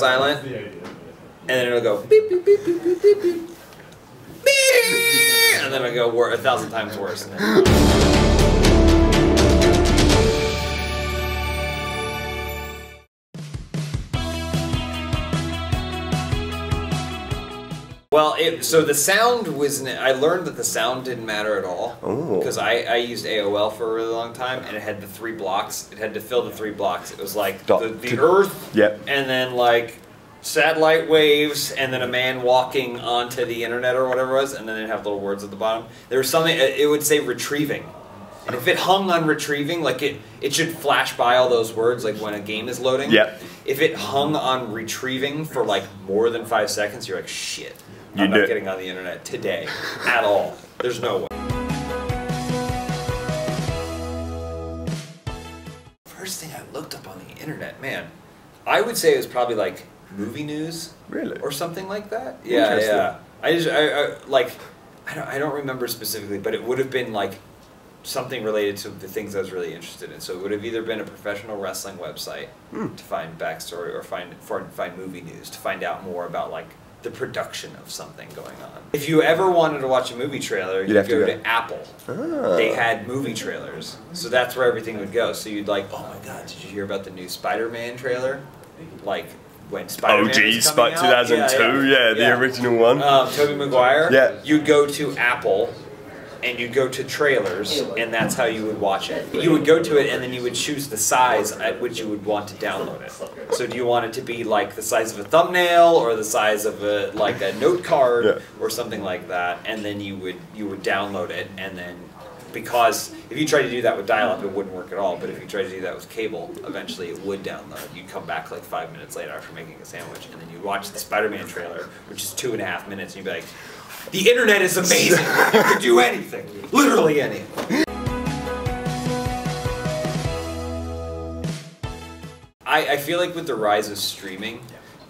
silent, and then it'll go beep beep beep beep beep beep beep, beep, and then it'll go 1,000 times worse. And then well, so the sound was, I learned that the sound didn't matter at all. Because I used AOL for a really long time, and it had the 3 blocks. It had to fill the 3 blocks. It was like the Earth, and then like satellite waves, and then a man walking onto the internet or whatever it was, and then it'd have little words at the bottom. There was something, it would say retrieving. And if it hung on retrieving, like it should flash by all those words like when a game is loading. If it hung on retrieving for like more than 5 seconds, you're like, shit. I'm not getting on the internet today at all. There's no way. First thing I looked up on the internet, man, I would say it was probably like movie news, or something like that. Yeah. I don't remember specifically, but it would have been like something related to the things I was really interested in. So it would have either been a professional wrestling website to find backstory, or find movie news to find out more about like the production of something going on. If you ever wanted to watch a movie trailer, you'd go to Apple. They had movie trailers, so that's where everything would go. So you'd like, oh my god, did you hear about the new Spider-Man trailer? Like when Spider-Man was coming out? 2002, the original one. Tobey Maguire. You'd go to Apple, and you'd go to trailers, and that's how you would watch it. You would go to it, and then you would choose the size at which you would want to download it. So do you want it to be like the size of a thumbnail, or the size of a note card, or something like that? And then you would download it, and then, because if you tried to do that with dial-up, it wouldn't work at all. But if you tried to do that with cable, eventually it would download. You'd come back like 5 minutes later after making a sandwich, and then you'd watch the Spider-Man trailer, which is 2.5 minutes, and you'd be like, the internet is amazing. You can do anything. Literally anything. I feel like with the rise of streaming,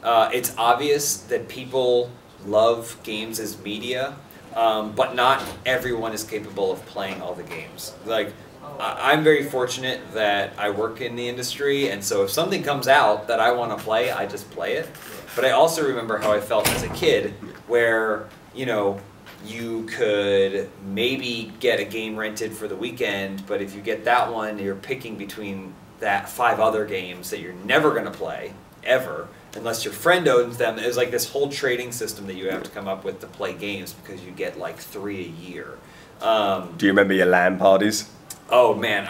it's obvious that people love games as media, but not everyone is capable of playing all the games. Like, I'm very fortunate that I work in the industry, and so if something comes out that I want to play, I just play it. But I also remember how I felt as a kid, where you know, you could maybe get a game rented for the weekend, but if you get that one, you're picking between that 5 other games that you're never going to play, ever, unless your friend owns them. It was like this whole trading system that you have to come up with to play games, because you get like 3 a year. Do you remember your LAN parties? Oh man,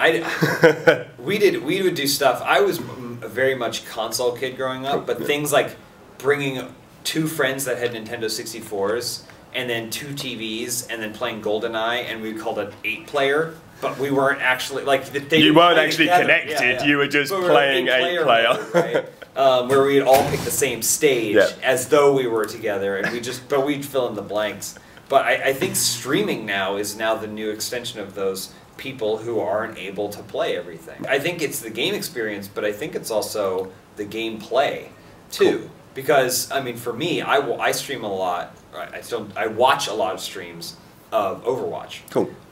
we would do stuff. I was a very much console kid growing up, but things like bringing 2 friends that had Nintendo 64s, and then 2 TVs, and then playing GoldenEye, and we called it 8-player, but we weren't actually, like, you weren't actually connected, you were just playing 8-player. Right? Where we'd all pick the same stage, as though we were together, and but we'd fill in the blanks. But I think streaming now is the new extension of those people who aren't able to play everything. I think it's the game experience, but I think it's also the gameplay, too. Cool. Because, I mean, for me, I stream a lot. I watch a lot of streams of Overwatch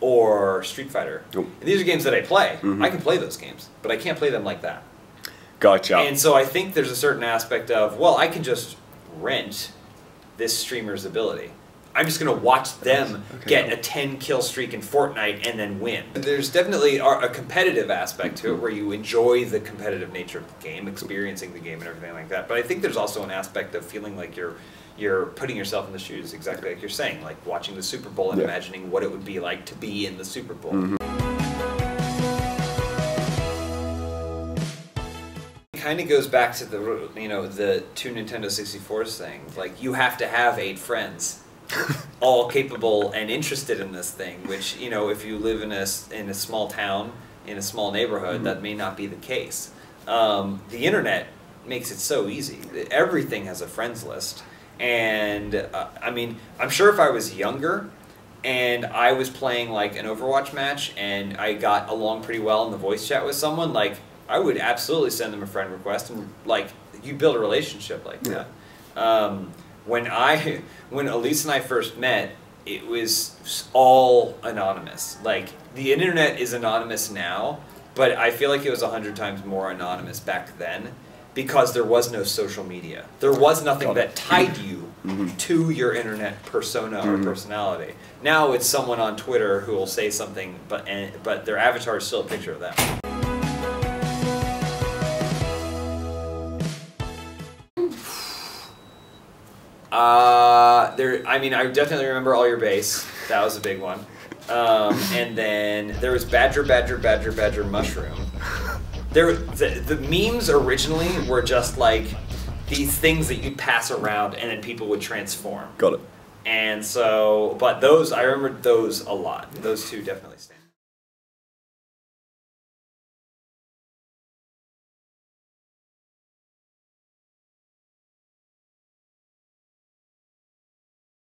or Street Fighter. And these are games that I play. I can play those games, but I can't play them like that. Gotcha. And so I think there's a certain aspect of, well, I can just rent this streamer's ability. I'm just going to watch them get a 10-kill streak in Fortnite and then win. There's definitely a competitive aspect to it, where you enjoy the competitive nature of the game, experiencing the game and everything like that. But I think there's also an aspect of feeling like you're putting yourself in the shoes, exactly like you're saying, like watching the Super Bowl and imagining what it would be like to be in the Super Bowl. It kind of goes back to the 2 Nintendo 64s thing. Like, you have to have 8 friends, all capable and interested in this thing, which, you know, if you live in a small town, in a small neighborhood, that may not be the case. The internet makes it so easy. Everything has a friends list. And, I mean, I'm sure if I was younger and I was playing, like, an Overwatch match and I got along pretty well in the voice chat with someone, like, I would absolutely send them a friend request, and, like, you build a relationship like that. When Elise and I first met, it was all anonymous. Like, the internet is anonymous now, but I feel like it was 100 times more anonymous back then. because there was no social media. There was nothing that tied you to your internet persona or personality. Now it's someone on Twitter who will say something, but their avatar is still a picture of them. I mean, I definitely remember All Your Base. That was a big one. And then there was Badger, Badger, Badger, Badger, Mushroom. The memes originally were just like these things that you'd pass around and then people would transform. Got it. And so, but those, I remember those a lot. Those two definitely stand out.